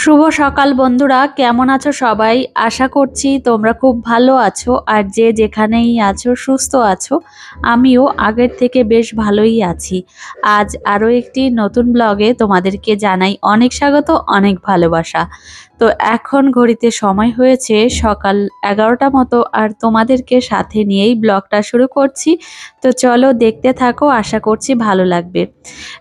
শুভ সকাল বন্ধুরা, কেমন আছো সবাই? আশা করছি তোমরা খুব ভালো আছো আর যে যেখানেই আছো সুস্থ আছো। আমিও আগের থেকে বেশ ভালোই আছি। আজ আরও একটি নতুন ব্লগে তোমাদেরকে জানাই অনেক স্বাগত, অনেক ভালোবাসা। তো এখন ঘড়িতে সময় হয়েছে সকাল 11টা মতো, আর তোমাদেরকে সাথে নিয়েই ব্লগটা শুরু করছি। তো চলো দেখতে থাকো, আশা করছি ভালো লাগবে।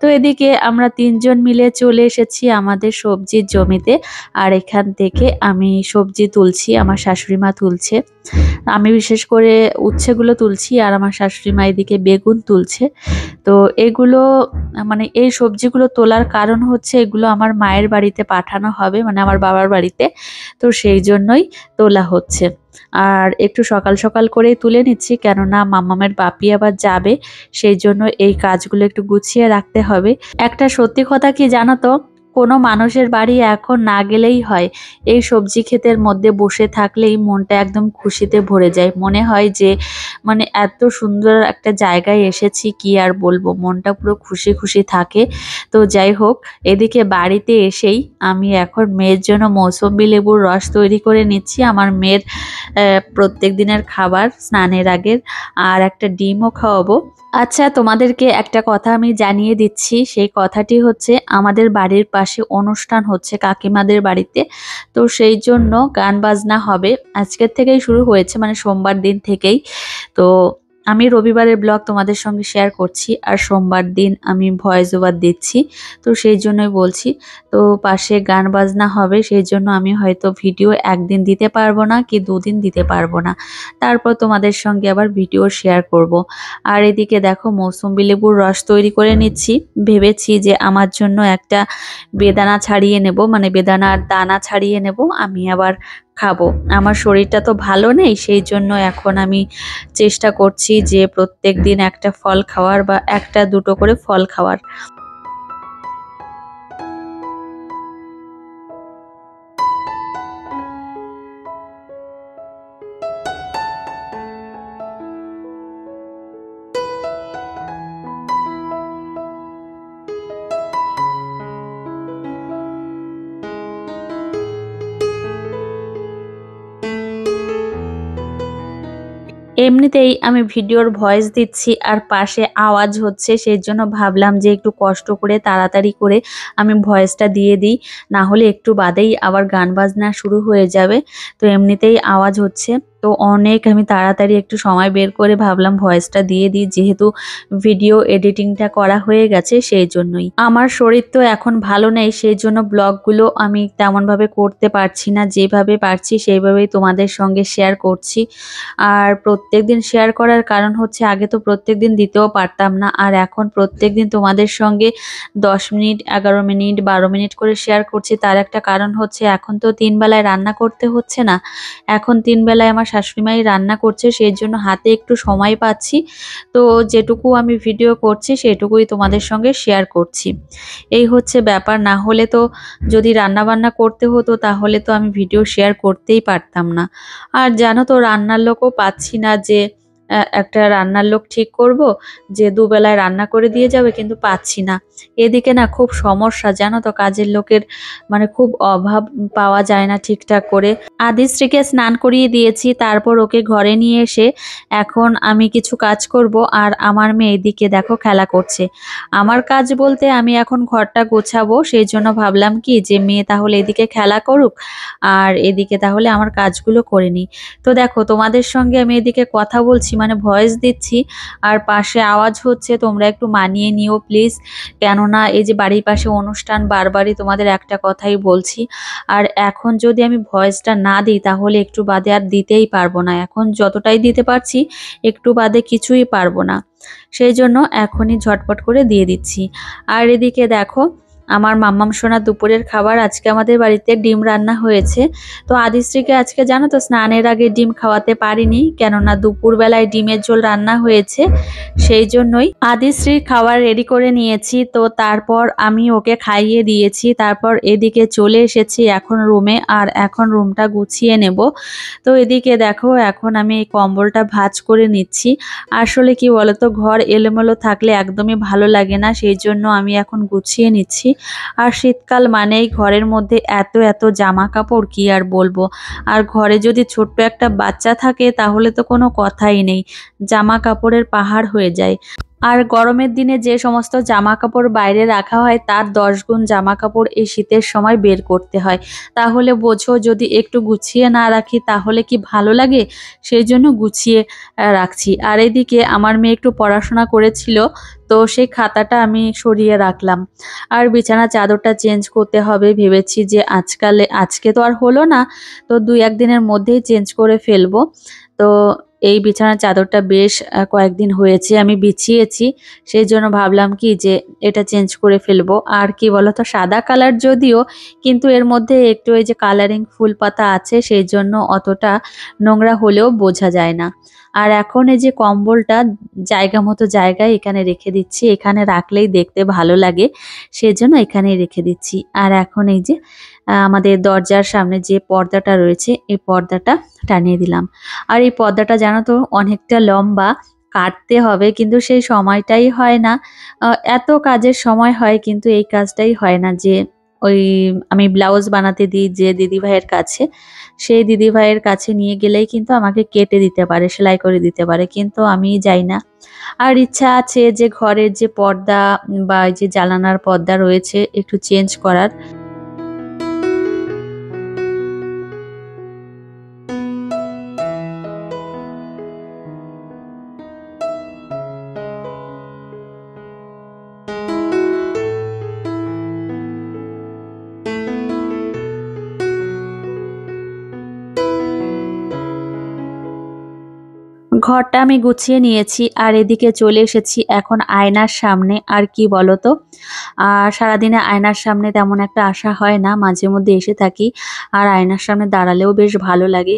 তো এদিকে আমরা তিনজন মিলে চলে এসেছি আমাদের সবজির জমিতে, আর এখান থেকে আমি সবজি তুলছি, আমার শাশুড়ি মা তুলছে। আমি বিশেষ করে উচ্ছেগুলো তুলছি আর আমার শাশুড়ি মা এদিকে বেগুন তুলছে। তো এগুলো মানে এই সবজিগুলো তোলার কারণ হচ্ছে এগুলো আমার মায়ের বাড়িতে পাঠানো হবে, মানে আমার বাবার বাড়িতে। তো সেই জন্যই তোলা হচ্ছে। আর একটু সকাল সকাল করেই তুলে নিচ্ছি, কেননা মাম্মামের বাপি আবার যাবে, সেই জন্য এই কাজগুলো একটু গুছিয়ে রাখতে হবে। একটা সত্যি কথা কি জানো তো, কোনো মানুষের বাড়ি এখন না গেলেই হয়, এই সবজি ক্ষেতের মধ্যে বসে থাকলেই মনটা একদম খুশিতে ভরে যায়। মনে হয় যে মানে এত সুন্দর একটা জায়গায় এসেছি, কি আর বলবো, মনটা পুরো খুশি খুশি থাকে। তো যাই হোক, এদিকে বাড়িতে এসেই আমি এখন মেয়ের জন্য মৌসুম্বি লেবুর রস তৈরি করে নিচ্ছি, আমার মেয়ের প্রত্যেক দিনের খাবার স্নানের আগের। আর একটা ডিমও খাওয়াবো। আচ্ছা, তোমাদেরকে একটা কথা আমি জানিয়ে দিচ্ছি, সেই কথাটি হচ্ছে আমাদের বাড়ির পাশে অনুষ্ঠান হচ্ছে কাকিমাদের বাড়িতে। তো সেই জন্য গান বাজনা হবে, আজকের থেকেই শুরু হয়েছে, মানে সোমবার দিন থেকেই। তো আমি রবিবারের ব্লগ তোমাদের সঙ্গে শেয়ার করছি, আর সোমবার দিন আমি ভয়েস ওভার দিচ্ছি। তো সেই জন্যই বলছি, তো পাশে গান বাজনা হবে, সেই জন্য আমি হয়তো ভিডিও একদিন দিতে পারবো না, কি দুদিন দিতে পারবো না। তারপর তোমাদের সঙ্গে আবার ভিডিও শেয়ার করব। আর এদিকে দেখো মৌসুম্বি লেবুর রস তৈরি করে নিচ্ছি। ভেবেছি যে আমার জন্য একটা বেদানা ছাড়িয়ে নেব, মানে বেদানার দানা ছাড়িয়ে নেব, আমি আবার খাবো। আমার শরীরটা তো ভালো নেই, সেই জন্য এখন আমি চেষ্টা করছি যে প্রত্যেক দিন একটা ফল খাওয়ার, বা একটা দুটো করে ফল খাওয়ার। এমনিতেই আমি ভিডিওর ভয়েস দিচ্ছি আর পাশে আওয়াজ হচ্ছে, সেই জন্য ভাবলাম যে একটু কষ্ট করে তাড়াতাড়ি করে আমি ভয়েসটা দিয়ে দিই, না হলে একটু বাদেই আবার গান বাজনা শুরু হয়ে যাবে। তো এমনিতেই আওয়াজ হচ্ছে, তো অনেক আমি তাড়াতাড়ি একটু সময় বের করে ভাবলাম ভয়েসটা দিয়ে দিই, যেহেতু ভিডিও এডিটিংটা করা হয়ে গেছে সেই জন্যই। আমার শরীর তো এখন ভালো নেই, সেই জন্য ব্লগগুলো আমি তেমনভাবে করতে পারছি না, যেভাবে পারছি সেইভাবেই তোমাদের সঙ্গে শেয়ার করছি। আর প্রত্যেকদিন শেয়ার করার কারণ হচ্ছে আগে তো প্রত্যেকদিন দিতেও পারতাম না, আর এখন প্রত্যেকদিন তোমাদের সঙ্গে 10 মিনিট, 11 মিনিট, 12 মিনিট করে শেয়ার করছি। তার একটা কারণ হচ্ছে এখন তো 3 বেলায় রান্না করতে হচ্ছে না, এখন 3 বেলায় আমার শাশুড়িমাই রান্না করছে, সেই জন্য হাতে একটু সময় পাচ্ছি। তো যেটুকু আমি ভিডিও করছি সেটুকুই তোমাদের সঙ্গে শেয়ার করছি। এই হচ্ছে ব্যাপার, না হলে তো যদি রান্না বান্না করতে হতো তাহলে তো আমি ভিডিও শেয়ার করতেই পারতাম না। আর জানো তো, রান্নার লোকও পাচ্ছি না, যে একটা রান্নার লোক ঠিক করব যে দুবেলায় রান্না করে দিয়ে যাবে, কিন্তু পাচ্ছি না। এদিকে না খুব সমস্যা, জানো তো, কাজের লোকের মানে খুব অভাব, পাওয়া যায় না ঠিকঠাক করে। আদিশ্রীকে স্নান করিয়ে দিয়েছি, তারপর ওকে ঘরে নিয়ে এসে এখন আমি কিছু কাজ করব, আর আমার মেয়ে এদিকে দেখো খেলা করছে। আমার কাজ বলতে আমি এখন ঘরটা গোছাবো, সেই জন্য ভাবলাম কি যে মেয়ে তাহলে এদিকে খেলা করুক, আর এদিকে তাহলে আমার কাজগুলো করে নিই। তো দেখো তোমাদের সঙ্গে আমি এদিকে কথা বলছি, মানে ভয়েস দিচ্ছি, আর পাশে আওয়াজ হচ্ছে, তোমরা একটু মানিয়ে নিও প্লিজ। কেননা এই যে বাড়ির পাশে অনুষ্ঠান, বারবারই তোমাদের একটা কথাই বলছি। আর এখন যদি আমি ভয়েসটা না দিই তাহলে একটু বাদে আর দিতেই পারবো না, এখন যতটাই দিতে পারছি একটু বাদে কিছুই পারবো না, সেই জন্য এখনই ঝটপট করে দিয়ে দিচ্ছি। আর এদিকে দেখো আমার মাম্মাম সোনা দুপুরের খাবার, আজকে আমাদের বাড়িতে ডিম রান্না হয়েছে। তো আদিশ্রীকে আজকে জানো তো স্নানের আগে ডিম খাওয়াতে পারিনি, কেননা দুপুরবেলায় ডিমের ঝোল রান্না হয়েছে, সেই জন্যই আদিশ্রীর খাবার রেডি করে নিয়েছি। তো তারপর আমি ওকে খাইয়ে দিয়েছি, তারপর এদিকে চলে এসেছি এখন রুমে, আর এখন রুমটা গুছিয়ে নেব। তো এদিকে দেখো এখন আমি এই কম্বলটা ভাঁজ করে নিচ্ছি। আসলে কি বলতো, ঘর এলোমেলো থাকলে একদমই ভালো লাগে না, সেই জন্য আমি এখন গুছিয়ে নিচ্ছি। আর শীতকাল মানেই ঘরের মধ্যে এত এত জামা কাপড়, কি আর বলবো। আর ঘরে যদি ছোট্ট একটা বাচ্চা থাকে তাহলে তো কোনো কথাই নেই, জামা কাপড়ের পাহাড় হয়ে যায়। আর গরমের দিনে যে সমস্ত জামা কাপড় বাইরে রাখা হয় তার 10 গুণ জামা কাপড় এই শীতের সময় বের করতে হয়। তাহলে বোঝো, যদি একটু গুছিয়ে না রাখি তাহলে কি ভালো লাগে? সেই জন্য গুছিয়ে রাখছি। আর এদিকে আমার মেয়ে একটু পড়াশোনা করেছিল, তো সেই খাতাটা আমি সরিয়ে রাখলাম। আর বিছানা চাদরটা চেঞ্জ করতে হবে ভেবেছি যে আজকে তো আর হলো না, তো 2-1 দিনের মধ্যেই চেঞ্জ করে ফেলবো। তো এই বিছানার চাদরটা বেশ কয়েকদিন হয়েছে আমি বিছিয়েছি, সেই জন্য ভাবলাম কি যে এটা চেঞ্জ করে ফেলবো। আর কি বলতো, সাদা কালার যদিও, কিন্তু এর মধ্যে একটু এই যে কালারিং ফুল পাতা আছে, সেই জন্য অতটা নোংরা হলেও বোঝা যায় না। আর এখন এই যে কম্বলটা জায়গা মতো জায়গায় এখানে রেখে দিচ্ছি, এখানে রাখলেই দেখতে ভালো লাগে, সেজন্য এখানেই রেখে দিচ্ছি। আর এখন এই যে আমাদের দরজার সামনে যে পর্দাটা রয়েছে এই পর্দাটা টানিয়ে দিলাম। আর এই পর্দাটা জানো তো অনেকটা লম্বা, কাটতে হবে কিন্তু সেই সময়টাই হয় না। এত কাজের সময় হয় কিন্তু এই কাজটাই হয় না, যে ওই আমি ব্লাউজ বানাতে দিই যে দিদিভাইয়ের কাছে, সেই দিদিভাইয়ের কাছে নিয়ে গেলেই কিন্তু আমাকে কেটে দিতে পারে, সেলাই করে দিতে পারে, কিন্তু আমি যাই না। আর ইচ্ছা আছে যে ঘরের যে পর্দা বা এই যে জানালার পর্দা রয়েছে একটু চেঞ্জ করার। ঘরটা আমি গুছিয়ে নিয়েছি আর এদিকে চলে এসেছি এখন আয়নার সামনে। আর কি বলতো, সারাদিনে আয়নার সামনে তেমন একটা আসা হয় না, মাঝে মধ্যে এসে থাকি। আর আয়নার সামনে দাঁড়ালেও বেশ ভালো লাগে।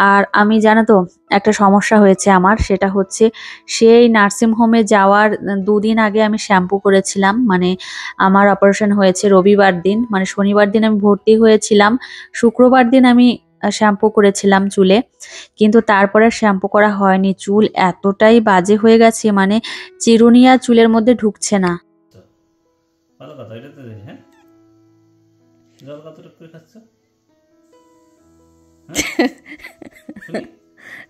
আর আমি জানো তো একটা সমস্যা হয়েছে আমার, সেটা হচ্ছে সেই নার্সিং হোমে যাওয়ার 2 দিন আগে আমি শ্যাম্পু করেছিলাম। মানে আমার অপারেশন হয়েছে রবিবার দিন, মানে শনিবার দিন আমি ভর্তি হয়েছিলাম, শুক্রবার দিন আমি শ্যাম্পু করেছিলাম চুলে, কিন্তু তারপরে শ্যাম্পু করা হয়নি। চুল এতটাই বাজে হয়ে গেছে, মানে চিরুনি আর চুলের মধ্যে ঢুকছে না। ভালো কথা, এটা তো দেখি। হ্যাঁ, জল কতটুকু করে খাচ্ছ?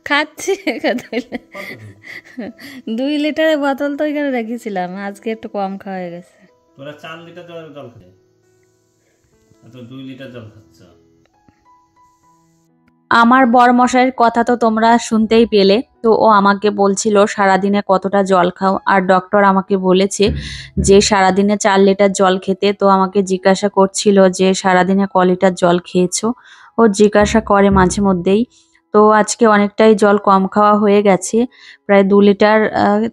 খাচ্ছি। 2 লিটারের বোতল তো এখানে রেখেছিলাম, আজকে একটু কম খাওয়া হয়ে গেছে। তোরা 4 লিটার জল খাবে, তো 2 লিটার জল খাচ্ছ। আমার বরমশাইয়ের কথা তো তোমরা শুনতেই পেলে, তো ও আমাকে বলছিল সারাদিনে কতটা জল খাও, আর ডক্টর আমাকে বলেছে যে সারাদিনে 4 লিটার জল খেতে। তো আমাকে জিজ্ঞাসা করছিল যে সারাদিনে ক লিটার জল খেয়েছো, ও জিজ্ঞাসা করে মাঝে মধ্যেই। তো আজকে অনেকটাই জল কম খাওয়া হয়ে গেছে, প্রায় 2 লিটার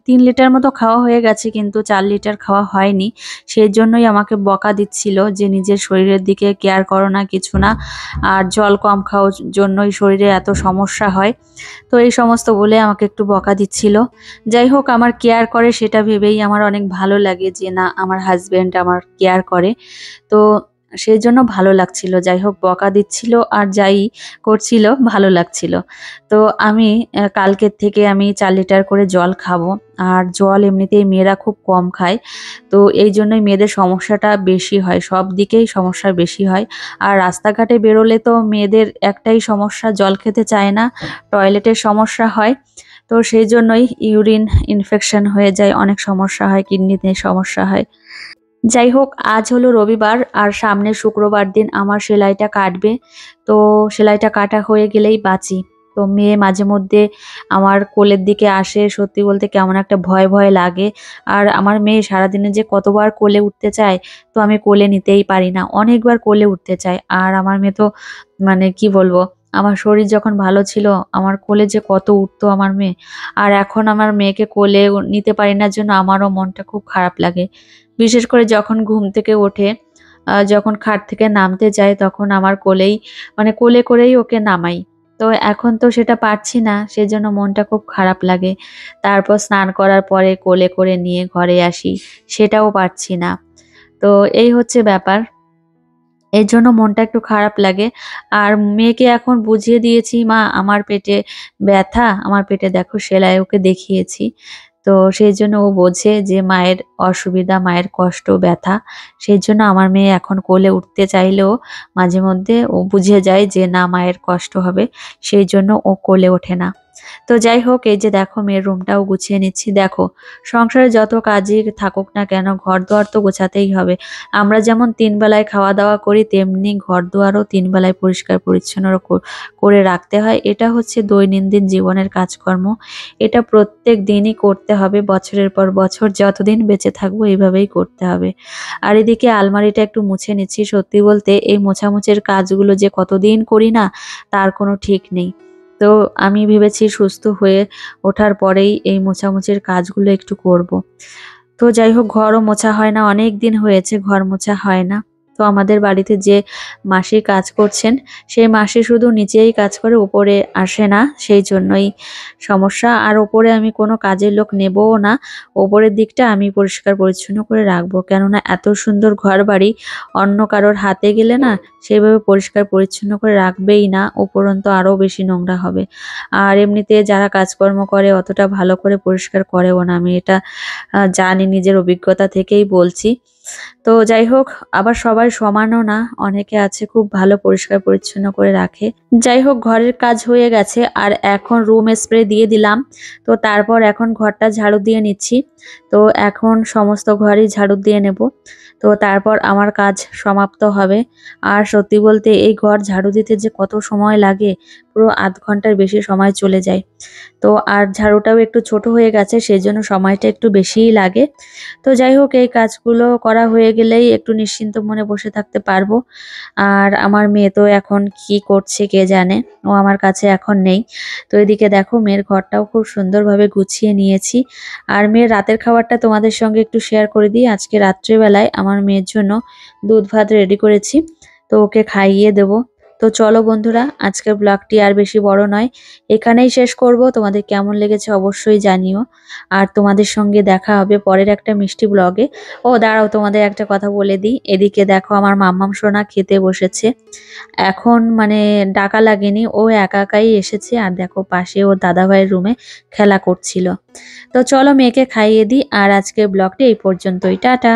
3 লিটার মতো খাওয়া হয়ে গেছে, কিন্তু 4 লিটার খাওয়া হয়নি। সেই জন্যই আমাকে বকা দিচ্ছিল যে নিজের শরীরের দিকে কেয়ার করো না, কিছু না, আর জল কম খাওয়ার জন্যই শরীরে এত সমস্যা হয়। তো এই সমস্ত বলে আমাকে একটু বকা দিচ্ছিল। যাই হোক, আমার কেয়ার করে সেটা ভেবেই আমার অনেক ভালো লাগে যে না, আমার হাজবেন্ড আমার কেয়ার করে, তো সেই জন্য ভালো লাগছিল। যাই হোক, বকা দিচ্ছিল আর যাই করছিল ভালো লাগছিল। তো আমি কালকের থেকে আমি 4 লিটার করে জল খাবো। আর জল এমনিতেই মেয়েরা খুব কম খায়, তো এই জন্যই মেয়েদের সমস্যাটা বেশি হয়, সব দিকেই সমস্যা বেশি হয়। আর রাস্তাঘাটে বেরোলে তো মেয়েদের একটাই সমস্যা, জল খেতে চায় না, টয়লেটের সমস্যা হয়। তো সেই জন্যই ইউরিন ইনফেকশন হয়ে যায়, অনেক সমস্যা হয়, কিডনিতে সমস্যা হয়। যাই হোক, আজ হলো রবিবার আর সামনে শুক্রবার দিন আমার সেলাইটা কাটবে। তো সেলাইটা কাটা হয়ে গেলেই বাঁচি। তো মেয়ে মাঝে মধ্যে আমার কোলের দিকে আসে, সত্যি বলতে কেমন একটা ভয় ভয় লাগে। আর আমার মেয়ে সারাদিনে যে কতবার কোলে উঠতে চায়, তো আমি কোলে নিতেই পারি না, অনেকবার কোলে উঠতে চায়। আর আমার মেয়ে তো, মানে কি বলবো, আমার শরীর যখন ভালো ছিল আমার কোলে যে কত উঠতো আমার মেয়ে, আর এখন আমার মেয়েকে কোলে নিতে পারি না, জন্য আমারও মনটা খুব খারাপ লাগে। বিশেষ করে যখন ঘুম থেকে ওঠে, যখন খাট থেকে নামতে যায় তখন আমার কোলেই, মানে কোলে করেই ওকে নামাই। তো এখন তো সেটা পারছি না, সেজন্য মনটা খুব খারাপ লাগে। তারপর স্নান করার পরে কোলে করে নিয়ে ঘরে আসি, সেটাও পারছি না। তো এই হচ্ছে ব্যাপার, এর জন্য মনটা একটু খারাপ লাগে। আর মেয়েকে এখন বুঝিয়ে দিয়েছি, মা আমার পেটে ব্যথা, আমার পেটে দেখো সেলাই, ওকে দেখিয়েছি। তো সেই জন্য ও বোঝে যে মায়ের অসুবিধা, মায়ের কষ্ট, ব্যথা। সেই জন্য আমার মেয়ে এখন কোলে উঠতে চাইলেও মাঝে মধ্যে ও বুঝে যায় যে না, মায়ের কষ্ট হবে, সেই জন্য ও কোলে ওঠে না। তো যাই হোক, এই যে দেখো মেয়ের রুমটাও গুছিয়ে নিচ্ছি। দেখো, সংসারে যত কাজই থাকুক না কেন, ঘর দুয়ার তো গোছাতেই হবে। আমরা যেমন 3 বেলায় খাওয়া দাওয়া করি, তেমনি ঘর দুয়ারও 3 বেলায় পরিষ্কার পরিচ্ছন্ন করে রাখতে হয়। এটা হচ্ছে দৈনন্দিন জীবনের কাজকর্ম। এটা প্রত্যেক দিনই করতে হবে, বছরের পর বছর যতদিন বেঁচে থাকবো এইভাবেই করতে হবে। আর এদিকে আলমারিটা একটু মুছে নিচ্ছি। সত্যি বলতে এই মোছামুছির কাজগুলো যে কতদিন করি না, তার কোনো ঠিক নেই। তো আমি ভেবেছি সুস্থ হয়ে ওঠার পরেই এই মোছামুছির কাজগুলো একটু করব। তো যাই হোক, ঘরও মোছা হয় না, অনেক দিন হয়েছে ঘর মোছা হয় না। তো আমাদের বাড়িতে যে মাসি কাজ করছেন, সেই মাসি শুধু নিচেই কাজ করে, উপরে আসে না, সেই জন্যই সমস্যা। আর ওপরে আমি কোনো কাজের লোক নেবও না, ওপরের দিকটা আমি পরিষ্কার পরিচ্ছন্ন করে রাখবো। কেননা এত সুন্দর ঘর বাড়ি অন্য কারোর হাতে গেলে না সেইভাবে পরিষ্কার পরিচ্ছন্ন করে রাখবেই না, উপরন্ত আরও বেশি নোংরা হবে। আর এমনিতে যারা কাজকর্ম করে অতটা ভালো করে পরিষ্কার করেও না, আমি এটা জানি, নিজের অভিজ্ঞতা থেকেই বলছি। তো যাই হোক, আবার সবাই সমানও না, অনেকে আছে খুব ভালো পরিষ্কার পরিচ্ছন্ন করে রাখে। যাই হোক, ঘরের কাজ হয়ে গেছে আর এখন রুম স্প্রে দিয়ে দিলাম। তো তারপর এখন ঘরটা ঝাড়ু দিয়ে নিচ্ছি। তো এখন সমস্ত ঘরই ঝাড়ু দিয়ে নেব, তো তারপর আমার কাজ সমাপ্ত হবে। আর সত্যি বলতে এই ঘর ঝাড়ু দিতে যে কত সময় লাগে, পুরো আধ ঘন্টার বেশি সময় চলে যায়। তো আর ঝাড়ুটাও একটু ছোট হয়ে গেছে, সেই জন্য সময়টা একটু বেশিই লাগে। তো যাই হোক, এই কাজগুলো করা হয়ে গেলেই একটু নিশ্চিন্ত মনে বসে থাকতে পারবো। আর আমার মেয়ে তো এখন কি করছে কে জানে, ও আমার কাছে এখন নেই। তো এদিকে দেখো, মেয়ের ঘরটাও খুব সুন্দরভাবে গুছিয়ে নিয়েছি। আর মেয়ের রাতের খাবারটা তোমাদের সঙ্গে একটু শেয়ার করে দিই। আজকে রাত্রিবেলায় আমার মেয়ের জন্য দুধ ভাত রেডি করেছি, তো ওকে খাইয়ে দেবো। তো চলো বন্ধুরা, আজকের ব্লগটি আর বেশি বড় নয়, এখানেই শেষ করব। তোমাদের কেমন লেগেছে অবশ্যই জানিও। আর তোমাদের সঙ্গে দেখা হবে পরের একটা মিষ্টি ব্লগে। ও দাঁড়াও, তোমাদের একটা কথা বলে দিই। এদিকে দেখো, আমার মাম্মাম সোনা খেতে বসেছে। এখন মানে ডাকা লাগেনি, ও একা একাই এসেছে। আর দেখো, পাশে ওর দাদাভাইয়ের রুমে খেলা করছিল। তো চলো মেয়েকে খাইয়ে দিই। আর আজকের ব্লগটি এই পর্যন্তই, টাটা।